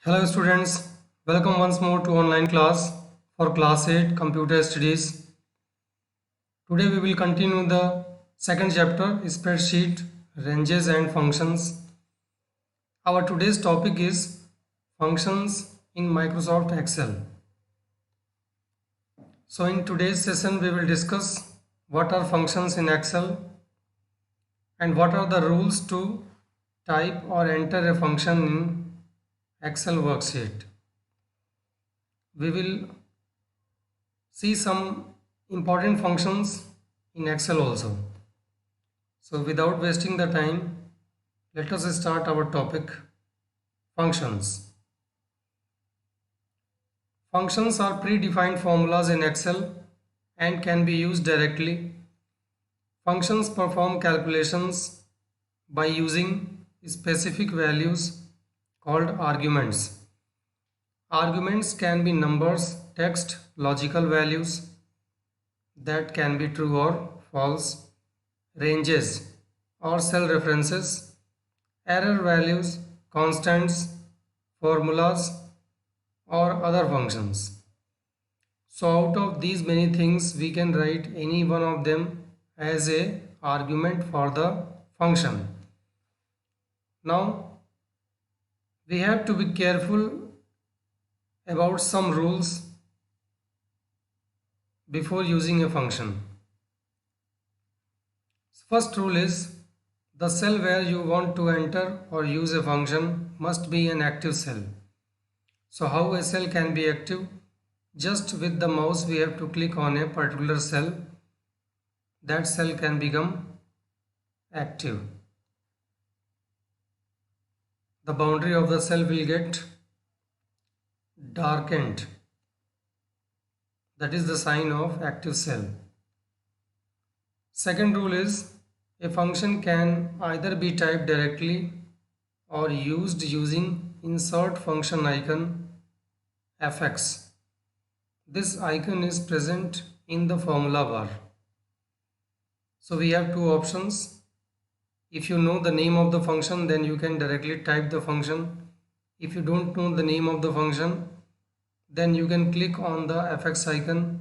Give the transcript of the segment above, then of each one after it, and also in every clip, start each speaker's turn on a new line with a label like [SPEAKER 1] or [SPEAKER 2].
[SPEAKER 1] Hello students, welcome once more to online class for class 8 computer studies. Today we will continue the second chapter spreadsheet ranges and functions. Our today's topic is functions in Microsoft Excel. So in today's session we will discuss what are functions in Excel and what are the rules to type or enter a function in Excel worksheet. We will see some important functions in Excel also. So without wasting the time, let us start our topic, functions. Functions are predefined formulas in Excel and can be used directly. Functions perform calculations by using specific values called arguments. Arguments can be numbers, text, logical values that can be true or false, ranges or cell references, error values, constants, formulas or other functions. So out of these many things we can write any one of them as a argument for the function. Now we have to be careful about some rules before using a function. First rule is the cell where you want to enter or use a function must be an active cell. So how a cell can be active? Just with the mouse we have to click on a particular cell. That cell can become active. The boundary of the cell will get darkened. That is the sign of active cell. Second rule is a function can either be typed directly or used using insert function icon fx. This icon is present in the formula bar. So we have two options. If you know the name of the function, then you can directly type the function. If you don't know the name of the function, then you can click on the fx icon.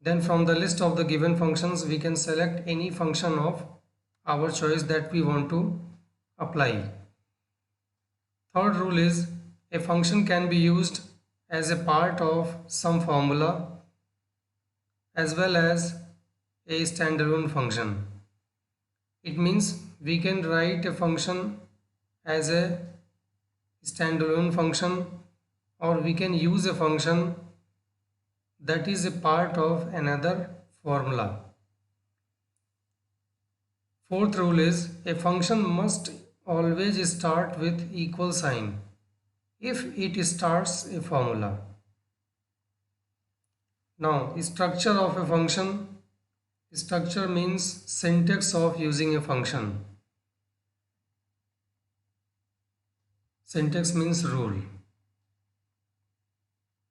[SPEAKER 1] Then from the list of the given functions, we can select any function of our choice that we want to apply. Third rule is a function can be used as a part of some formula as well as a standalone function. It means we can write a function as a standalone function or we can use a function that is a part of another formula. Fourth rule is a function must always start with equal sign if it starts a formula. Now, structure of a function. Structure means syntax of using a function. Syntax means rule.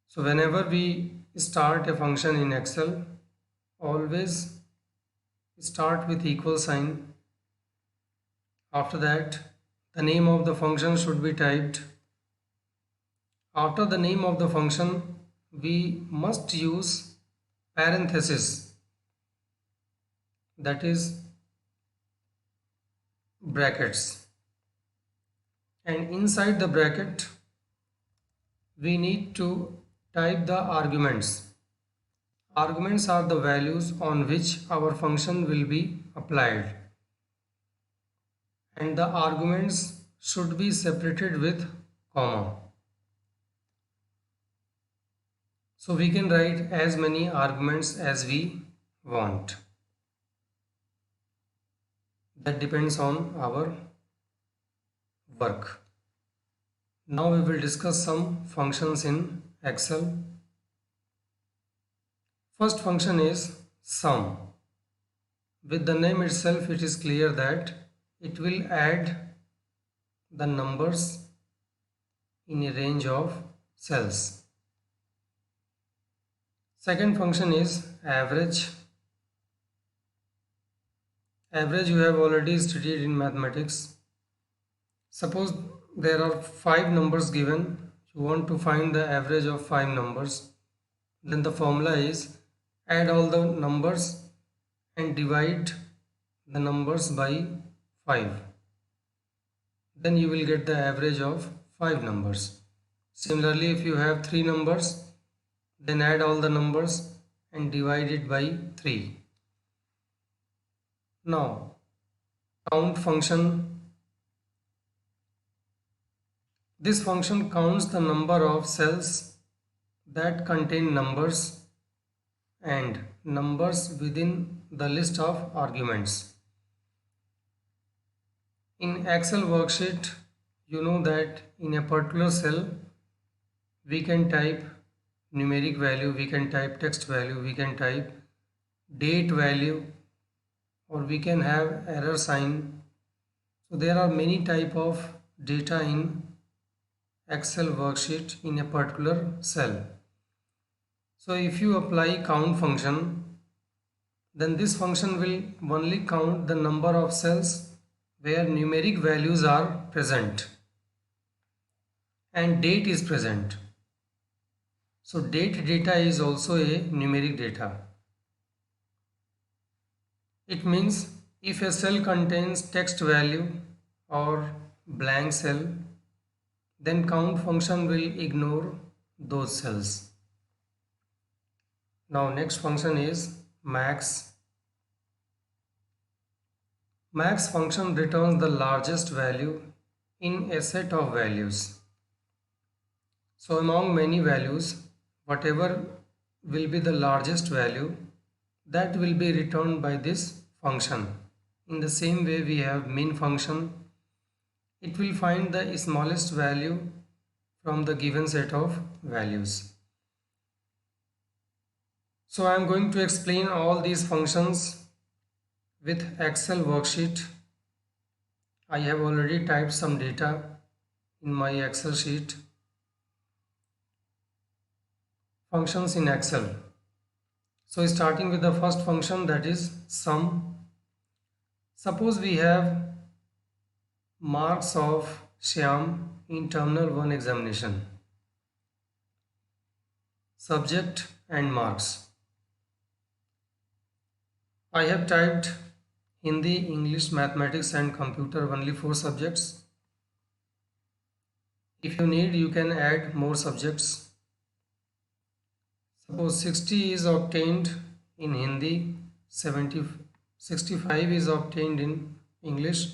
[SPEAKER 1] So whenever we start a function in Excel, always start with equal sign. After that, the name of the function should be typed. After the name of the function, we must use parenthesis, that is brackets, and inside the bracket we need to type the arguments. Arguments are the values on which our function will be applied, and the arguments should be separated with comma. So we can write as many arguments as we want. That depends on our work. Now we will discuss some functions in Excel. First function is sum. With the name itself, it is clear that it will add the numbers in a range of cells. Second function is average. Average you have already studied in mathematics. Suppose there are 5 numbers given. You want to find the average of 5 numbers. Then the formula is add all the numbers and divide the numbers by 5. Then you will get the average of 5 numbers. Similarly, if you have 3 numbers, then add all the numbers and divide it by 3. Now, count function. This function counts the number of cells that contain numbers and numbers within the list of arguments. In Excel worksheet, you know that in a particular cell, we can type numeric value, we can type text value, we can type date value, or we can have error sign. So there are many type of data in Excel worksheet in a particular cell. So if you apply count function, then this function will only count the number of cells where numeric values are present and date is present. So date data is also a numeric data. It means if a cell contains text value or blank cell, then count function will ignore those cells. Now next function is max. Max function returns the largest value in a set of values. So among many values, whatever will be the largest value, that will be returned by this function. In the same way we have min function. It will find the smallest value from the given set of values. So I am going to explain all these functions with Excel worksheet. I have already typed some data in my Excel sheet. Functions in Excel. So starting with the first function, that is sum. Suppose we have marks of Shyam in Terminal 1 examination. Subject and marks. I have typed Hindi, English, Mathematics and Computer, only 4 subjects. If you need, you can add more subjects. Suppose 60 is obtained in Hindi, 65 is obtained in English,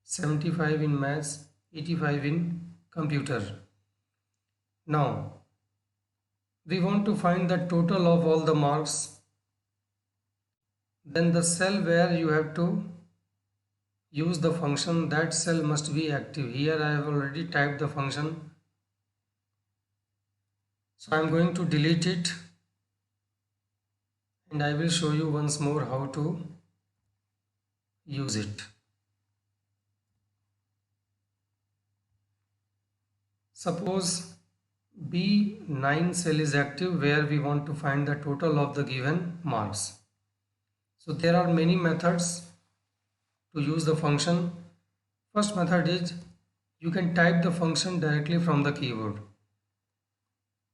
[SPEAKER 1] 75 in Maths, 85 in Computer. Now, we want to find the total of all the marks. Then the cell where you have to use the function, that cell must be active. Here I have already typed the function. So I am going to delete it and I will show you once more how to use it. Suppose B9 cell is active where we want to find the total of the given marks. So there are many methods to use the function. First method is you can type the function directly from the keyboard.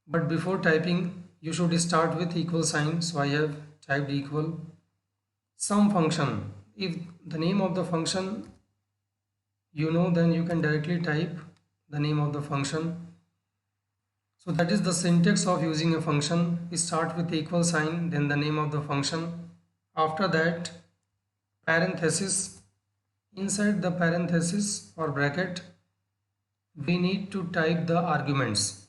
[SPEAKER 1] But before typing, you should start with equal sign. So I have typed equal sum function. If the name of the function you know, then you can directly type the name of the function. So that is the syntax of using a function. Start with equal sign, then the name of the function. After that, parenthesis. Inside the parenthesis or bracket, we need to type the arguments.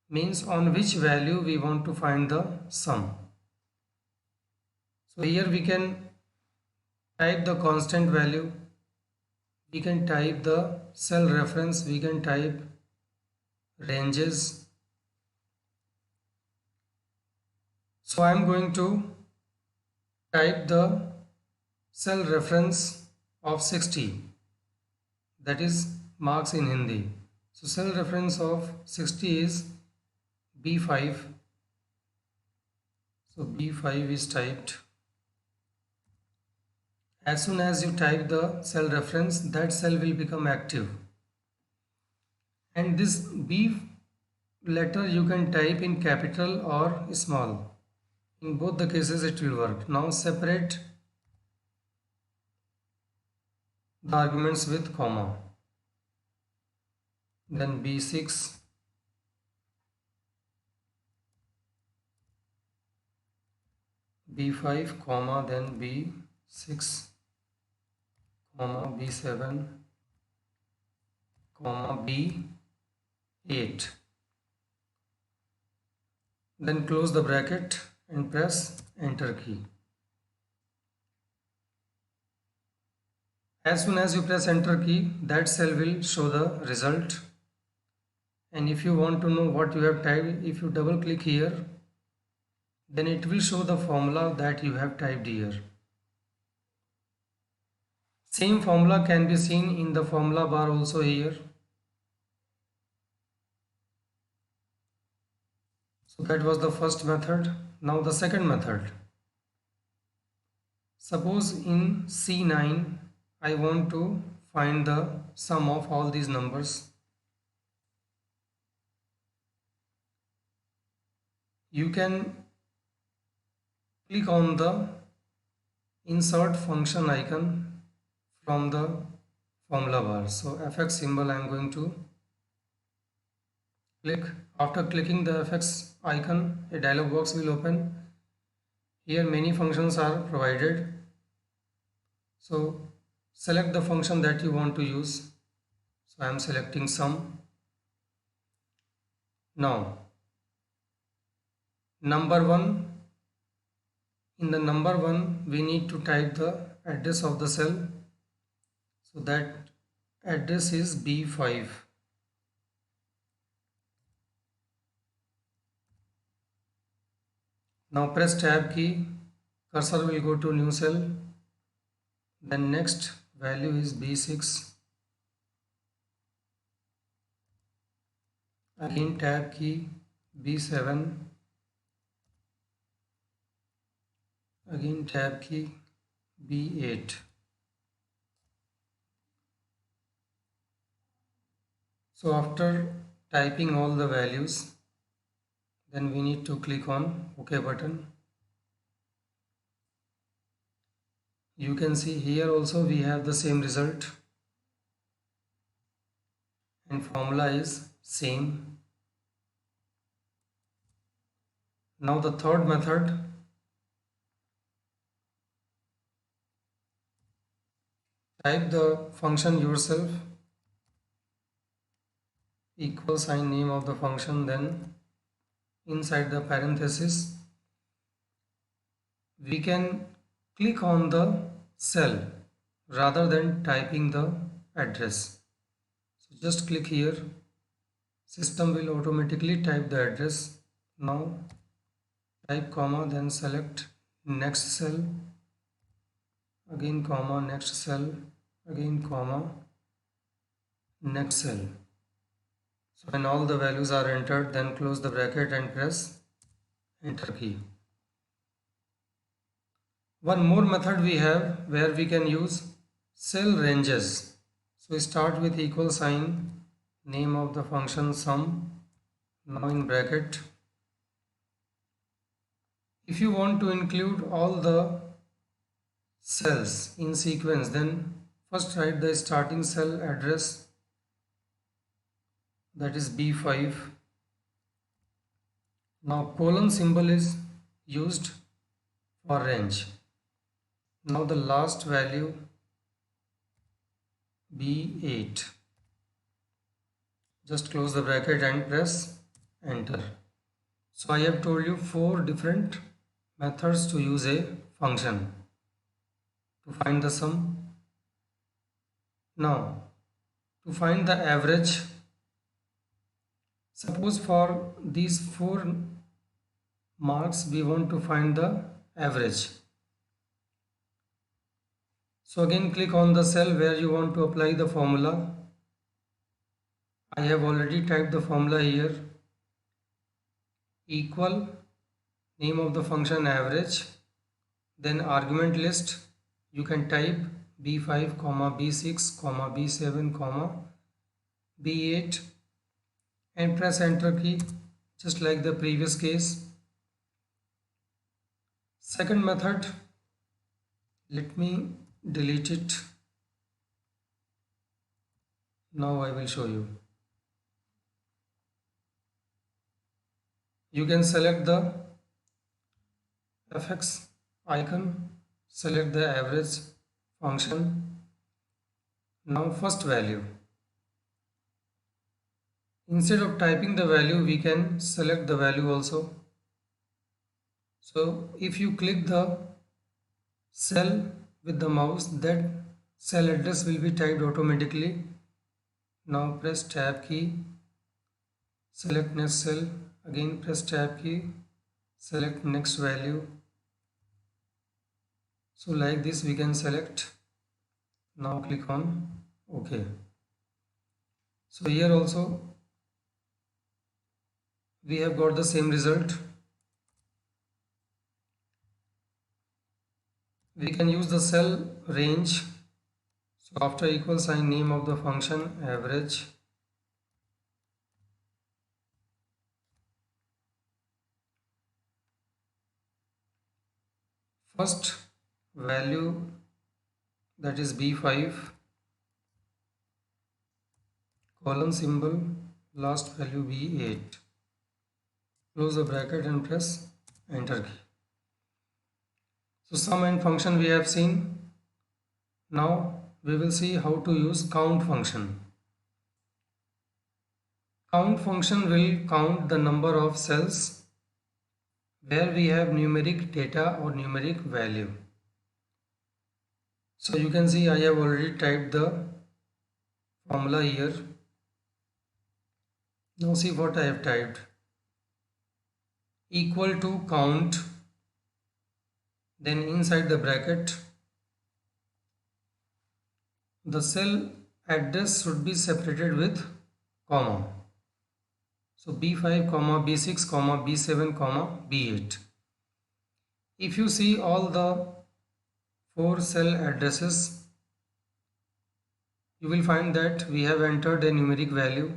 [SPEAKER 1] Means on which value we want to find the sum. So here we can type the constant value. We can type the cell reference. We can type ranges. So I am going to type the cell reference of 60, that is marks in Hindi. So cell reference of 60 is B5. So B5 is typed As soon as you type the cell reference, that cell will become active. And this B letter you can type in capital or small. In both the cases it will work. Now separate the arguments with comma. Then B6, B5, comma, then B6, comma, B7, comma, B8. Then close the bracket and press enter key. As soon as you press enter key, that cell will show the result. And if you want to know what you have typed, if you double click here, then it will show the formula that you have typed here. Same formula can be seen in the formula bar also here. So that was the first method. Now the second method. Suppose in C9 I want to find the sum of all these numbers. You can click on the insert function icon from the formula bar. So fx symbol I am going to click. After clicking the fx icon, a dialog box will open. Here many functions are provided. So select the function that you want to use. So I am selecting sum. Now number 1, in the number 1 we need to type the address of the cell. So that address is B5. Now press tab key, cursor will go to new cell. Then next value is B6. Again tab key, B7. Again tab key, B8. So after typing all the values, then we need to click on OK button. You can see here also we have the same result and formula is same. Now the third method. Type the function yourself, equal sign name of the function, then inside the parenthesis we can click on the cell rather than typing the address. So just click here, system will automatically type the address. Now type comma, then select next cell, again comma, next cell, again comma, next cell. So when all the values are entered, then close the bracket and press enter key. One more method we have where we can use cell ranges. So start with equal sign, name of the function sum, now in bracket. If you want to include all the cells in sequence, then first write the starting cell address, that is B5. Now colon symbol is used for range. Now the last value B8. Just close the bracket and press enter. So I have told you 4 different methods to use a function to find the sum. Now to find the average, suppose for these 4 marks we want to find the average. So again click on the cell where you want to apply the formula. I have already typed the formula here, equal name of the function average, then argument list you can type B5 comma B6 comma B7 comma B8 and press enter key, just like the previous case. Second method, let me delete it. Now I will show you. You can select the fx icon, select the average function. Now first value. Instead of typing the value, we can select the value also. So if you click the cell with the mouse, that cell address will be typed automatically. Now press tab key, select next cell, again press tab key, select next value. So like this we can select. Now click on OK. So here also we have got the same result. We can use the cell range. So after equal sign, name of the function average. First value, that is B5, colon symbol, last value B8. Close the bracket and press enter key. So sum and function we have seen. Now we will see how to use count function. Count function will count the number of cells where we have numeric data or numeric value. So you can see I have already typed the formula here. Now see what I have typed. Equal to count, then inside the bracket the cell address should be separated with comma. So B5 comma B6 comma B7 comma B8. If you see all the 4 cell addresses, you will find that we have entered a numeric value.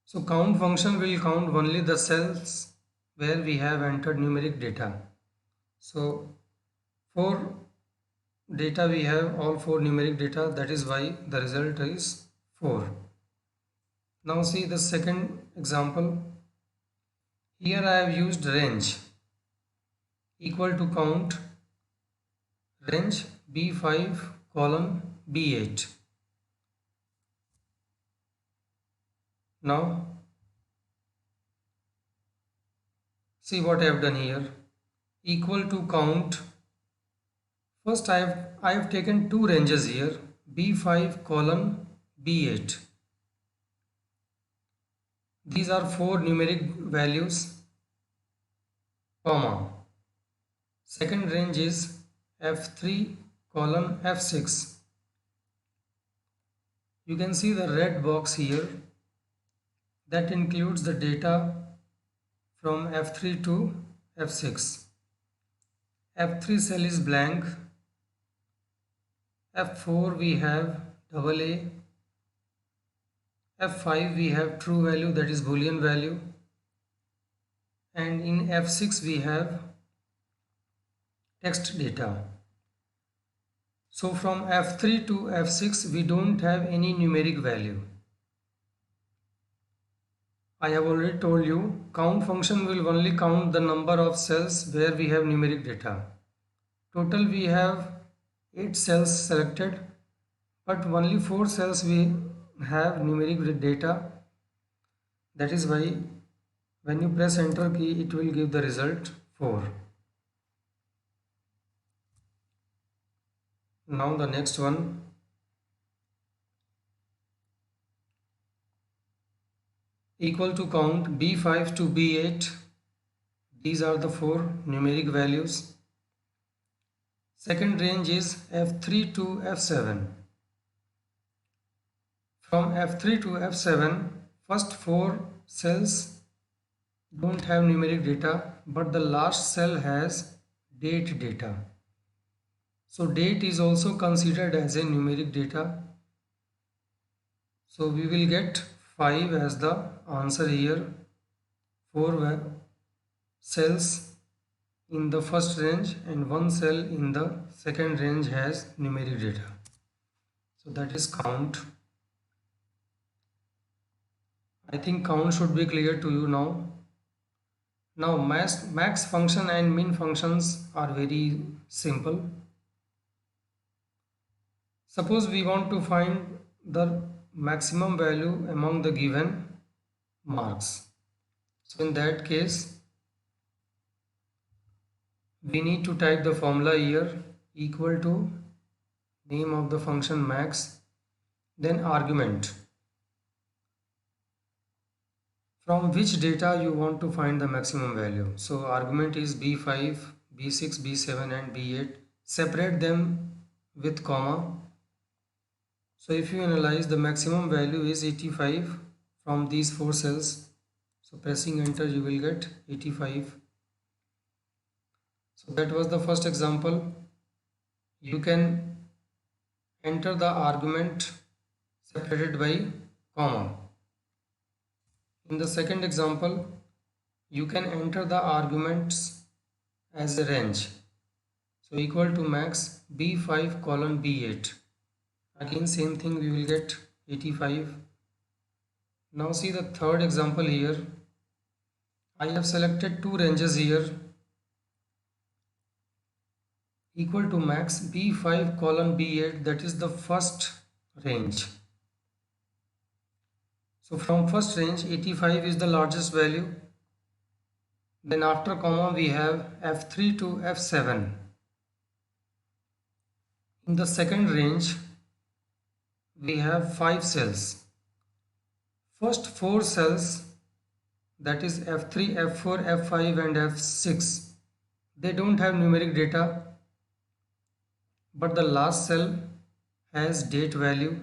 [SPEAKER 1] So count function will count only the cells where we have entered numeric data. So for data we have all 4 numeric data, that is why the result is 4. Now see the second example. Here I have used range equal to count range B5 colon B8. Now see what I have done here. Equal to count. First I have taken two ranges here, B5 colon B8. These are 4 numeric values, comma. Second range is F3 colon F6. You can see the red box here. That includes the data from F3 to F6. F3 cell is blank. F4 we have double A. F5 we have true value, that is Boolean value. And in F6 we have text data. So from F3 to F6 we don't have any numeric value. I have already told you, count function will only count the number of cells where we have numeric data. Total we have 8 cells selected, but only 4 cells we have numeric data. That is why when you press enter key, it will give the result 4. Now the next one. Equal to count B5 to B8. These are the 4 numeric values. Second range is F3 to F7. From F3 to F7, first 4 cells don't have numeric data, but the last cell has date data. So date is also considered as a numeric data. So we will get 5 as the answer here. 4 cells in the first range and 1 cell in the second range has numeric data. So that is count. I think count should be clear to you now. Now max function and min functions are very simple. Suppose we want to find the maximum value among the given marks. So in that case, we need to type the formula here, equal to name of the function max, then argument. From which data you want to find the maximum value. So argument is B5, B6, B7 and B8. Separate them with comma. So if you analyze, the maximum value is 85 from these 4 cells. So pressing enter you will get 85. So that was the first example. You can enter the argument separated by comma. In the second example, you can enter the arguments as a range. So equal to max B5 colon B8. Again same thing, we will get 85. Now see the third example here. I have selected two ranges here. Equal to max B5 colon B8, that is the first range. So from first range 85 is the largest value. Then after comma we have F3 to F7. In the second range we have 5 cells. First 4 cells, that is F3, F4, F5 and F6, they don't have numeric data, but the last cell has date value.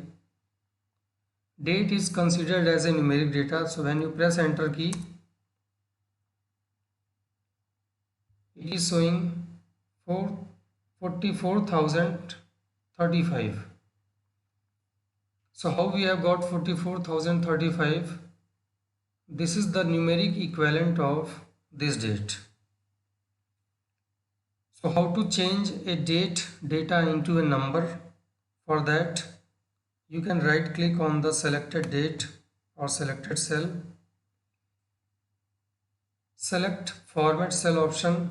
[SPEAKER 1] Date is considered as a numeric data, so when you press enter key, it is showing 44,035. So how we have got 44,035? This is the numeric equivalent of this date. So how to change a date data into a number? For that, you can right click on the selected date or selected cell. Select format cell option.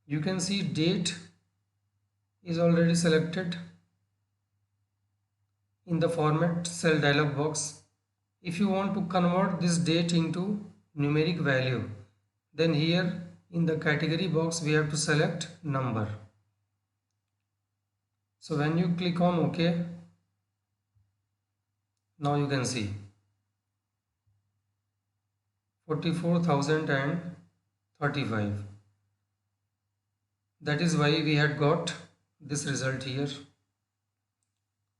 [SPEAKER 1] You can see date is already selected in the format cell dialog box. If you want to convert this date into numeric value, then here in the category box we have to select number. So when you click on OK, now you can see 44,035. That is why we had got this result here.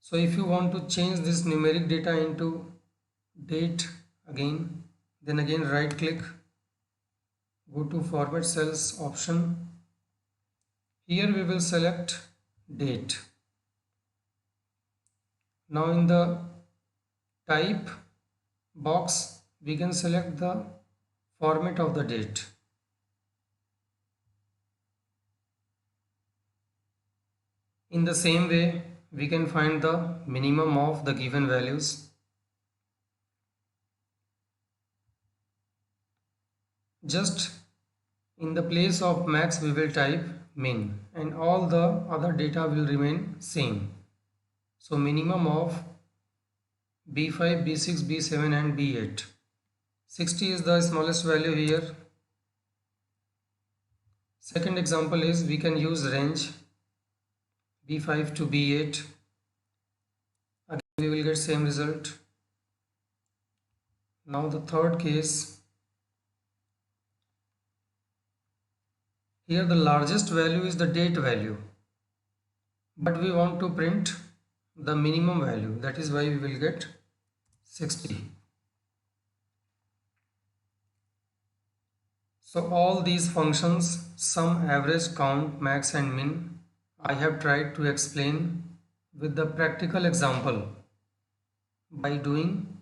[SPEAKER 1] So if you want to change this numeric data into date again, then again right click, go to format cells option. Here we will select date. Now in the type box we can select the format of the date. In the same way we can find the minimum of the given values. Just in the place of max we will type min and all the other data will remain same. So minimum of B5, B6, B7 and B8. 60 is the smallest value here. Second example is we can use range B5 to B8. Again we will get same result. Now the third case. Here the largest value is the date value, but we want to print the minimum value, that is why we will get 60. So all these functions, sum, average, count, max and min, I have tried to explain with the practical example by doing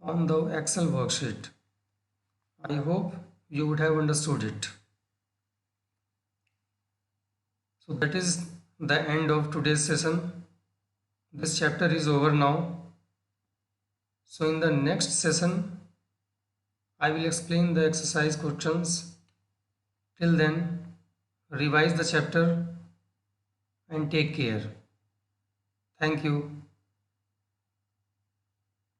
[SPEAKER 1] on the Excel worksheet. I hope you would have understood it. So that is the end of today's session. This chapter is over now. So in the next session, I will explain the exercise questions. Till then, revise the chapter and take care. Thank you.